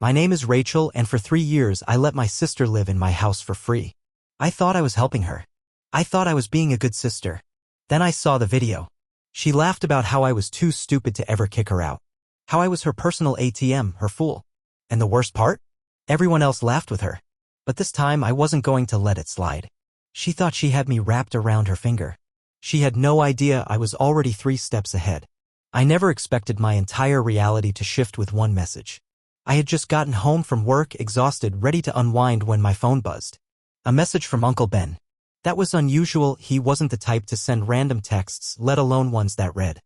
My name is Rachel, and for 3 years I let my sister live in my house for free. I thought I was helping her. I thought I was being a good sister. Then I saw the video. She laughed about how I was too stupid to ever kick her out. How I was her personal ATM, her fool. And the worst part? Everyone else laughed with her. But this time I wasn't going to let it slide. She thought she had me wrapped around her finger. She had no idea I was already 3 steps ahead. I never expected my entire reality to shift with one message. I had just gotten home from work, exhausted, ready to unwind when my phone buzzed. A message from Uncle Ben. That was unusual. He wasn't the type to send random texts, let alone ones that read,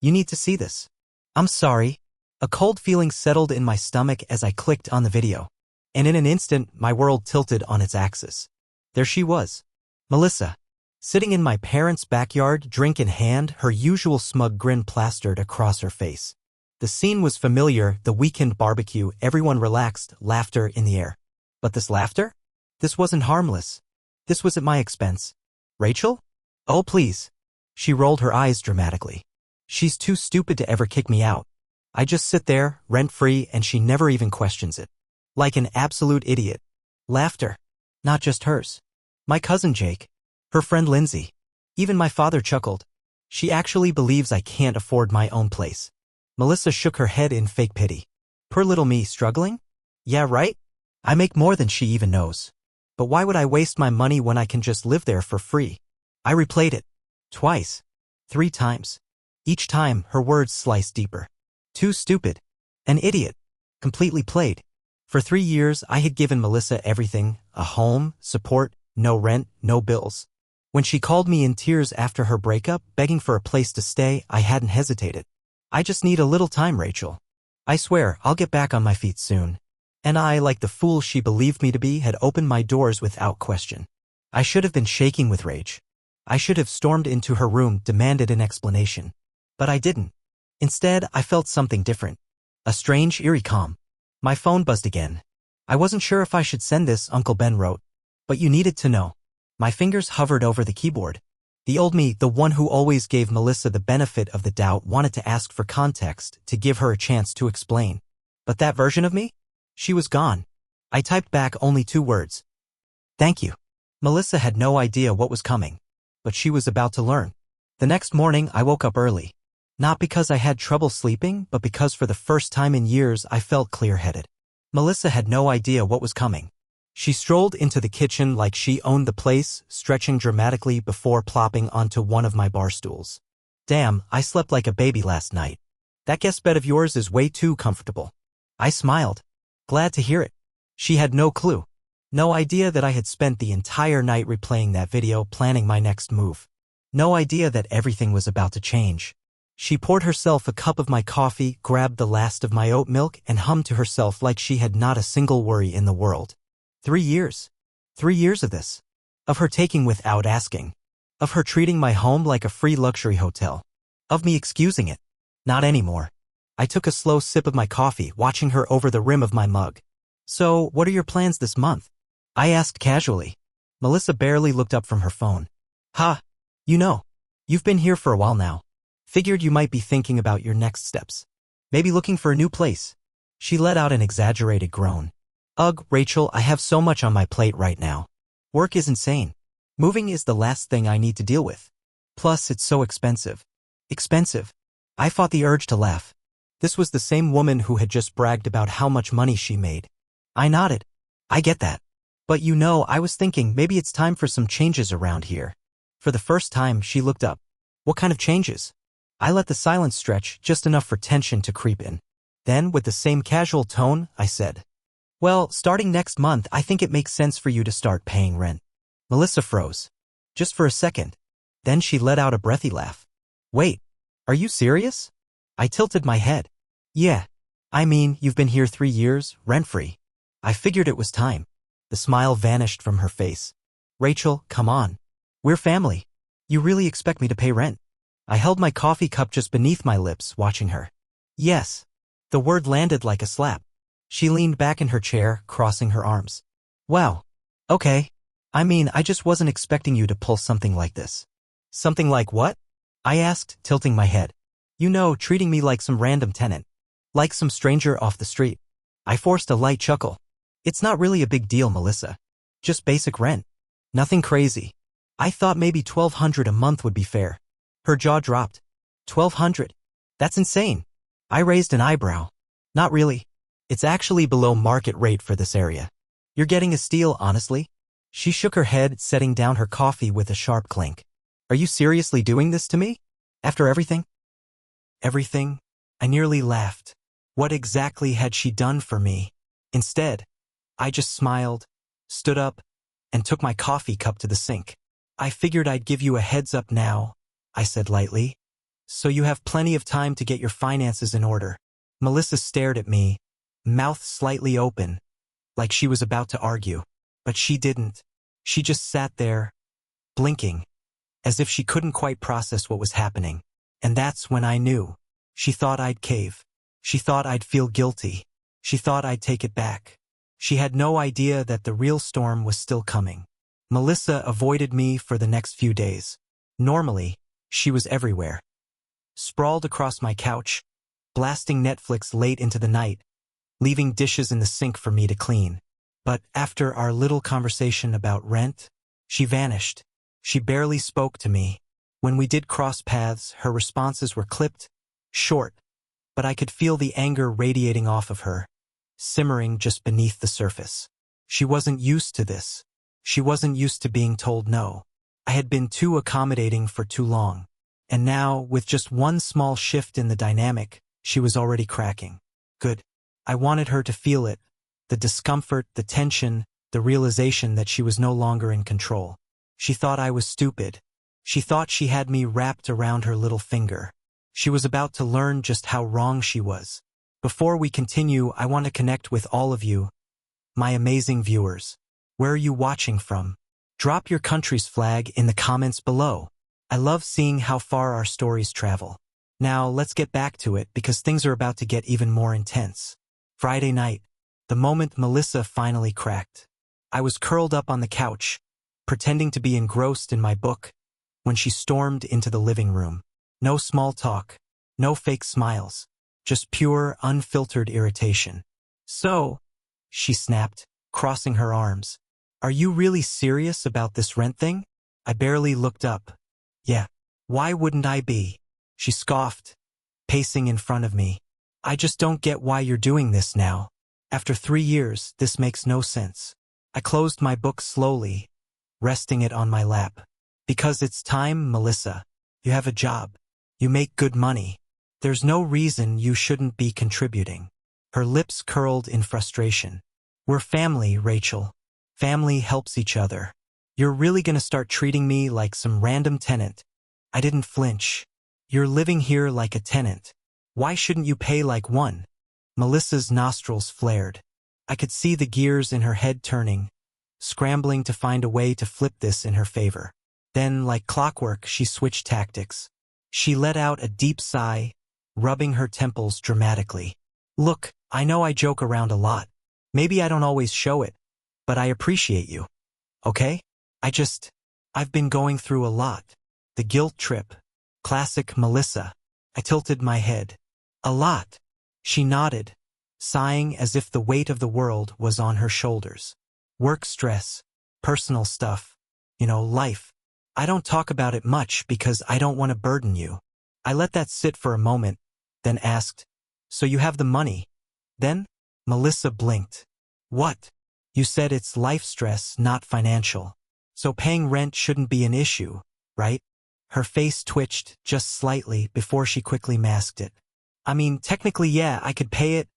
"You need to see this." I'm sorry. A cold feeling settled in my stomach as I clicked on the video. And in an instant, my world tilted on its axis. There she was. Melissa. Sitting in my parents' backyard, drink in hand, her usual smug grin plastered across her face. The scene was familiar, the weekend barbecue, everyone relaxed, laughter in the air. But this laughter? This wasn't harmless. This was at my expense. Rachel? Oh, please. She rolled her eyes dramatically. She's too stupid to ever kick me out. I just sit there, rent-free, and she never even questions it. Like an absolute idiot. Laughter. Not just hers. My cousin Jake. Her friend Lindsay. Even my father chuckled. She actually believes I can't afford my own place. Melissa shook her head in fake pity. Poor little me struggling? Yeah, right? I make more than she even knows. But why would I waste my money when I can just live there for free? I replayed it. Twice. 3 times. Each time, her words sliced deeper. Too stupid. An idiot. Completely played. For 3 years, I had given Melissa everything, a home, support, no rent, no bills. When she called me in tears after her breakup, begging for a place to stay, I hadn't hesitated. I just need a little time, Rachel. I swear, I'll get back on my feet soon. And I, like the fool she believed me to be, had opened my doors without question. I should have been shaking with rage. I should have stormed into her room, demanded an explanation. But I didn't. Instead, I felt something different. A strange, eerie calm. My phone buzzed again. I wasn't sure if I should send this, Uncle Ben wrote. But you needed to know. My fingers hovered over the keyboard. The old me, the one who always gave Melissa the benefit of the doubt, wanted to ask for context, to give her a chance to explain. But that version of me? She was gone. I typed back only 2 words. Thank you. Melissa had no idea what was coming. But she was about to learn. The next morning, I woke up early. Not because I had trouble sleeping, but because for the first time in years I felt clear-headed. Melissa had no idea what was coming. She strolled into the kitchen like she owned the place, stretching dramatically before plopping onto one of my bar stools. Damn, I slept like a baby last night. That guest bed of yours is way too comfortable. I smiled. Glad to hear it. She had no clue. No idea that I had spent the entire night replaying that video, planning my next move. No idea that everything was about to change. She poured herself a cup of my coffee, grabbed the last of my oat milk, and hummed to herself like she had not a single worry in the world. 3 years. 3 years of this. Of her taking without asking. Of her treating my home like a free luxury hotel. Of me excusing it. Not anymore. I took a slow sip of my coffee, watching her over the rim of my mug. So, what are your plans this month? I asked casually. Melissa barely looked up from her phone. Ha! You know. You've been here for a while now. Figured you might be thinking about your next steps. Maybe looking for a new place. She let out an exaggerated groan. Ugh, Rachel, I have so much on my plate right now. Work is insane. Moving is the last thing I need to deal with. Plus, it's so expensive. Expensive. I fought the urge to laugh. This was the same woman who had just bragged about how much money she made. I nodded. I get that. But you know, I was thinking maybe it's time for some changes around here. For the first time, she looked up. What kind of changes? I let the silence stretch, just enough for tension to creep in. Then, with the same casual tone, I said, well, starting next month, I think it makes sense for you to start paying rent. Melissa froze. Just for a second. Then she let out a breathy laugh. Wait, are you serious? I tilted my head. Yeah. I mean, you've been here 3 years, rent-free. I figured it was time. The smile vanished from her face. Rachel, come on. We're family. You really expect me to pay rent? I held my coffee cup just beneath my lips, watching her. Yes. The word landed like a slap. She leaned back in her chair, crossing her arms. Wow. Okay. I mean, I just wasn't expecting you to pull something like this. Something like what? I asked, tilting my head. You know, treating me like some random tenant. Like some stranger off the street. I forced a light chuckle. It's not really a big deal, Melissa. Just basic rent. Nothing crazy. I thought maybe $1,200 a month would be fair. Her jaw dropped. $1,200? That's insane. I raised an eyebrow. Not really. It's actually below market rate for this area. You're getting a steal, honestly. She shook her head, setting down her coffee with a sharp clink. Are you seriously doing this to me? After everything? Everything? I nearly laughed. What exactly had she done for me? Instead, I just smiled, stood up, and took my coffee cup to the sink. I figured I'd give you a heads up now, I said lightly, so you have plenty of time to get your finances in order. Melissa stared at me, mouth slightly open, like she was about to argue. But she didn't. She just sat there, blinking, as if she couldn't quite process what was happening. And that's when I knew. She thought I'd cave. She thought I'd feel guilty. She thought I'd take it back. She had no idea that the real storm was still coming. Melissa avoided me for the next few days. Normally, she was everywhere. Sprawled across my couch, blasting Netflix late into the night, leaving dishes in the sink for me to clean. But after our little conversation about rent, she vanished. She barely spoke to me. When we did cross paths, her responses were clipped, short, but I could feel the anger radiating off of her, simmering just beneath the surface. She wasn't used to this. She wasn't used to being told no. I had been too accommodating for too long. And now, with just one small shift in the dynamic, she was already cracking. Good. I wanted her to feel it. The discomfort, the tension, the realization that she was no longer in control. She thought I was stupid. She thought she had me wrapped around her little finger. She was about to learn just how wrong she was. Before we continue, I want to connect with all of you, my amazing viewers. Where are you watching from? Drop your country's flag in the comments below. I love seeing how far our stories travel. Now, let's get back to it because things are about to get even more intense. Friday night. The moment Melissa finally cracked. I was curled up on the couch, pretending to be engrossed in my book, when she stormed into the living room. No small talk, no fake smiles, just pure, unfiltered irritation. So, she snapped, crossing her arms. Are you really serious about this rent thing? I barely looked up. Yeah, why wouldn't I be? She scoffed, pacing in front of me. I just don't get why you're doing this now. After 3 years, this makes no sense. I closed my book slowly, resting it on my lap. Because it's time, Melissa. You have a job. You make good money. There's no reason you shouldn't be contributing. Her lips curled in frustration. We're family, Rachel. Family helps each other. You're really gonna start treating me like some random tenant. I didn't flinch. You're living here like a tenant. Why shouldn't you pay like one? Melissa's nostrils flared. I could see the gears in her head turning, scrambling to find a way to flip this in her favor. Then, like clockwork, she switched tactics. She let out a deep sigh, rubbing her temples dramatically. Look, I know I joke around a lot. Maybe I don't always show it, but I appreciate you. Okay? I've been going through a lot. The guilt trip. Classic Melissa. I tilted my head. A lot. She nodded, sighing as if the weight of the world was on her shoulders. Work stress, personal stuff, life. I don't talk about it much because I don't want to burden you. I let that sit for a moment, then asked, so you have the money? Then? Melissa blinked. What? You said it's life stress, not financial. So paying rent shouldn't be an issue, right? Her face twitched just slightly before she quickly masked it. I mean, technically, yeah, I could pay it,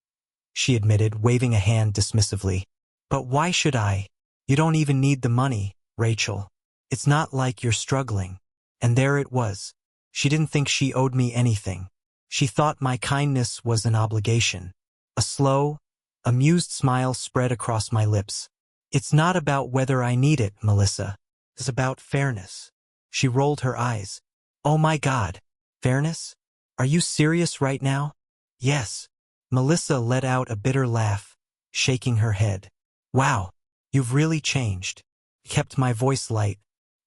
she admitted, waving a hand dismissively. But why should I? You don't even need the money, Rachel. It's not like you're struggling. And there it was. She didn't think she owed me anything. She thought my kindness was an obligation. A slow, amused smile spread across my lips. It's not about whether I need it, Melissa. It's about fairness. She rolled her eyes. Oh my God. Fairness? Are you serious right now? Yes. Melissa let out a bitter laugh, shaking her head. Wow, you've really changed. Kept my voice light.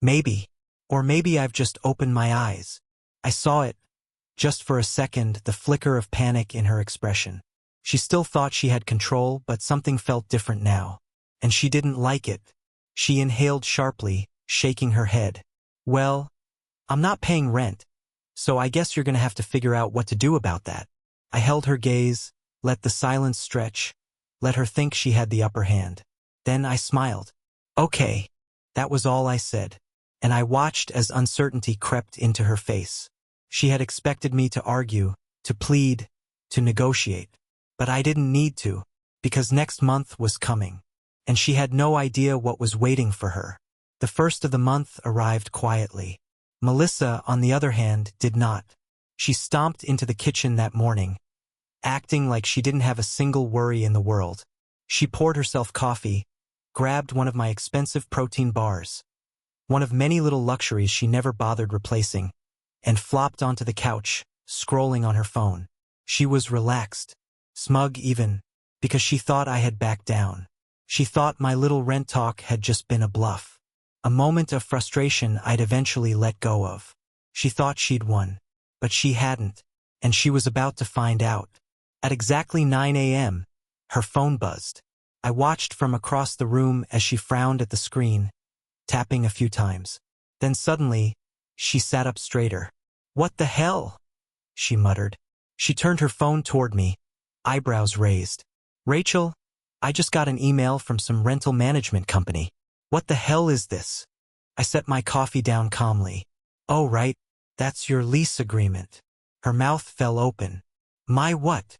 Maybe. Or maybe I've just opened my eyes. I saw it, just for a second, the flicker of panic in her expression. She still thought she had control, but something felt different now. And she didn't like it. She inhaled sharply, shaking her head. Well, I'm not paying rent, so I guess you're gonna have to figure out what to do about that. I held her gaze, let the silence stretch, let her think she had the upper hand. Then I smiled. Okay. That was all I said. And I watched as uncertainty crept into her face. She had expected me to argue, to plead, to negotiate. But I didn't need to, because next month was coming. And she had no idea what was waiting for her. The first of the month arrived quietly. Melissa, on the other hand, did not. She stomped into the kitchen that morning, acting like she didn't have a single worry in the world. She poured herself coffee, grabbed one of my expensive protein bars, one of many little luxuries she never bothered replacing, and flopped onto the couch, scrolling on her phone. She was relaxed, smug even, because she thought I had backed down. She thought my little rent talk had just been a bluff. A moment of frustration I'd eventually let go of. She thought she'd won, but she hadn't, and she was about to find out. At exactly 9 a.m., her phone buzzed. I watched from across the room as she frowned at the screen, tapping a few times. Then suddenly, she sat up straighter. "What the hell?" she muttered. She turned her phone toward me, eyebrows raised. "Rachel, I just got an email from some rental management company. What the hell is this?" I set my coffee down calmly. "Oh right, that's your lease agreement." Her mouth fell open. "My what?"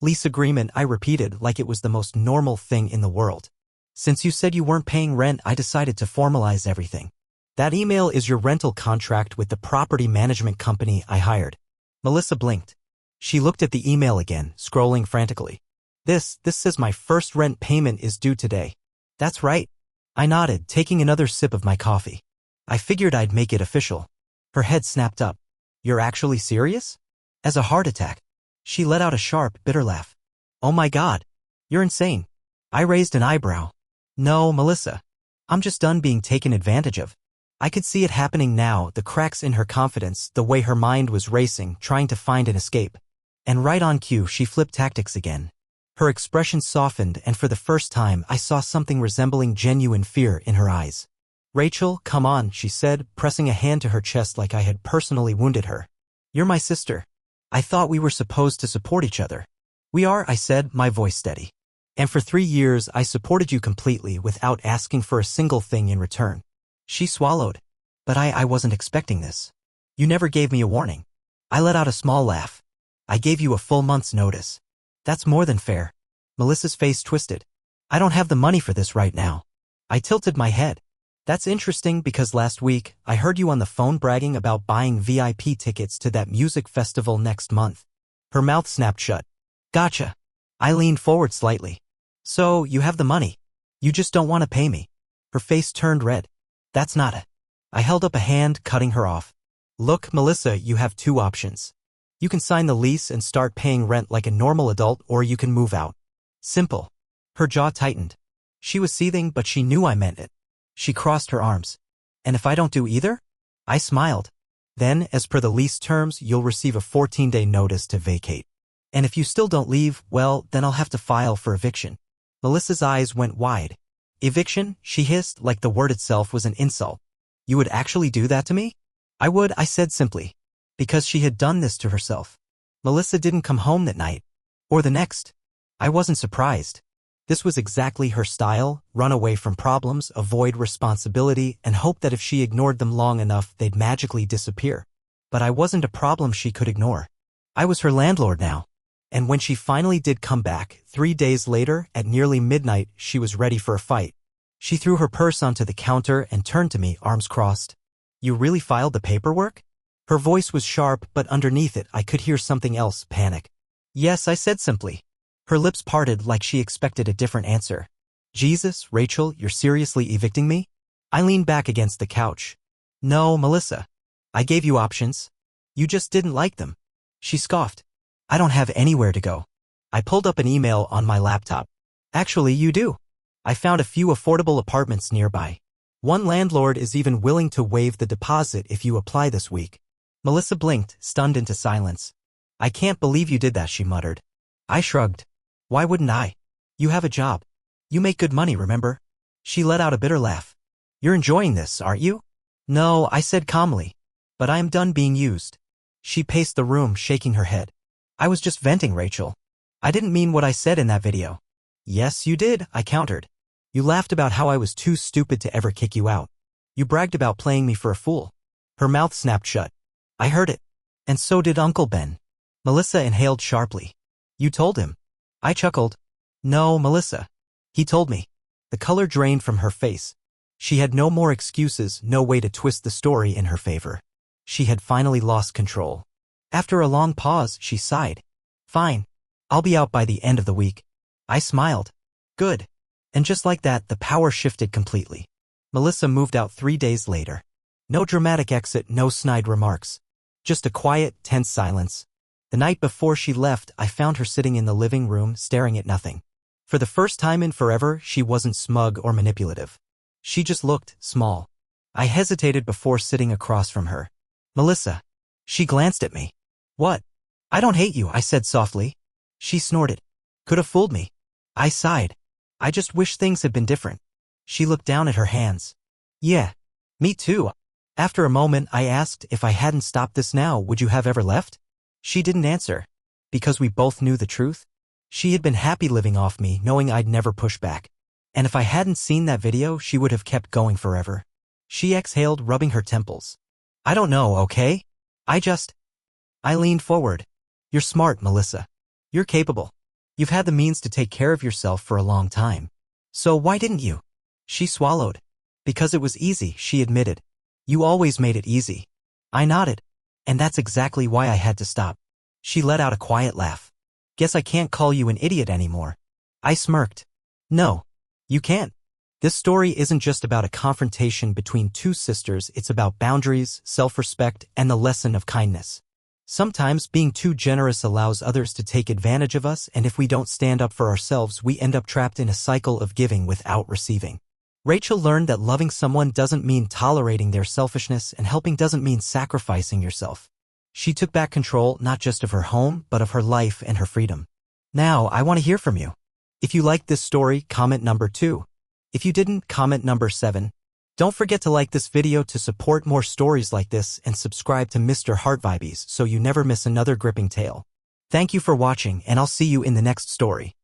"Lease agreement," I repeated like it was the most normal thing in the world. "Since you said you weren't paying rent, I decided to formalize everything. That email is your rental contract with the property management company I hired." Melissa blinked. She looked at the email again, scrolling frantically. This says my first rent payment is due today." "That's right." I nodded, taking another sip of my coffee. I figured I'd make it official. Her head snapped up. "You're actually serious?" "As a heart attack." She let out a sharp, bitter laugh. "Oh my God. You're insane." I raised an eyebrow. "No, Melissa. I'm just done being taken advantage of." I could see it happening now, the cracks in her confidence, the way her mind was racing, trying to find an escape. And right on cue, she flipped tactics again. Her expression softened, and for the first time, I saw something resembling genuine fear in her eyes. "Rachel, come on," she said, pressing a hand to her chest like I had personally wounded her. "You're my sister. I thought we were supposed to support each other." "We are," I said, my voice steady. "And for 3 years, I supported you completely without asking for a single thing in return." She swallowed. "But I wasn't expecting this. You never gave me a warning." I let out a small laugh. "I gave you a full month's notice. That's more than fair." Melissa's face twisted. "I don't have the money for this right now." I tilted my head. "That's interesting because last week, I heard you on the phone bragging about buying VIP tickets to that music festival next month." Her mouth snapped shut. "Gotcha." I leaned forward slightly. "So, you have the money. You just don't want to pay me." Her face turned red. "That's not it." I held up a hand, cutting her off. "Look, Melissa, you have 2 options. You can sign the lease and start paying rent like a normal adult, or you can move out. Simple." Her jaw tightened. She was seething, but she knew I meant it. She crossed her arms. "And if I don't do either?" I smiled. "Then, as per the lease terms, you'll receive a 14-day notice to vacate. And if you still don't leave, well, then I'll have to file for eviction." Melissa's eyes went wide. "Eviction?" she hissed, like the word itself was an insult. "You would actually do that to me?" "I would," I said simply. Because she had done this to herself. Melissa didn't come home that night. Or the next. I wasn't surprised. This was exactly her style: run away from problems, avoid responsibility, and hope that if she ignored them long enough, they'd magically disappear. But I wasn't a problem she could ignore. I was her landlord now. And when she finally did come back, 3 days later, at nearly midnight, she was ready for a fight. She threw her purse onto the counter and turned to me, arms crossed. "You really filed the paperwork?" Her voice was sharp, but underneath it I could hear something else: panic. "Yes," I said simply. Her lips parted like she expected a different answer. "Jesus, Rachel, you're seriously evicting me?" I leaned back against the couch. "No, Melissa. I gave you options. You just didn't like them." She scoffed. "I don't have anywhere to go." I pulled up an email on my laptop. "Actually, you do. I found a few affordable apartments nearby. One landlord is even willing to waive the deposit if you apply this week." Melissa blinked, stunned into silence. "I can't believe you did that," she muttered. I shrugged. Why wouldn't I? You have a job. You make good money, remember? She let out a bitter laugh. You're enjoying this, aren't you? No, I said calmly. But I am done being used. She paced the room, shaking her head. I was just venting, Rachel. I didn't mean what I said in that video. Yes, you did, I countered. You laughed about how I was too stupid to ever kick you out. You bragged about playing me for a fool. Her mouth snapped shut. I heard it. And so did Uncle Ben. Melissa inhaled sharply. You told him. I chuckled. No, Melissa. He told me. The color drained from her face. She had no more excuses, no way to twist the story in her favor. She had finally lost control. After a long pause, she sighed. Fine. I'll be out by the end of the week. I smiled. Good. And just like that, the power shifted completely. Melissa moved out 3 days later. No dramatic exit, no snide remarks. Just a quiet, tense silence. The night before she left, I found her sitting in the living room, staring at nothing. For the first time in forever, she wasn't smug or manipulative. She just looked small. I hesitated before sitting across from her. Melissa. She glanced at me. What? I don't hate you, I said softly. She snorted. Could have fooled me. I sighed. I just wish things had been different. She looked down at her hands. Yeah. Me too. After a moment, I asked, if I hadn't stopped this now, would you have ever left? She didn't answer. Because we both knew the truth? She had been happy living off me, knowing I'd never push back. And if I hadn't seen that video, she would have kept going forever. She exhaled, rubbing her temples. I don't know, okay? I leaned forward. You're smart, Melissa. You're capable. You've had the means to take care of yourself for a long time. So why didn't you? She swallowed. Because it was easy, she admitted. You always made it easy. I nodded. And that's exactly why I had to stop. She let out a quiet laugh. Guess I can't call you an idiot anymore. I smirked. No. You can't. This story isn't just about a confrontation between two sisters, it's about boundaries, self-respect, and the lesson of kindness. Sometimes being too generous allows others to take advantage of us, and if we don't stand up for ourselves, we end up trapped in a cycle of giving without receiving. Rachel learned that loving someone doesn't mean tolerating their selfishness, and helping doesn't mean sacrificing yourself. She took back control not just of her home, but of her life and her freedom. Now, I want to hear from you. If you liked this story, comment number 2. If you didn't, comment number 7. Don't forget to like this video to support more stories like this and subscribe to Mr.HeartVibes so you never miss another gripping tale. Thank you for watching, and I'll see you in the next story.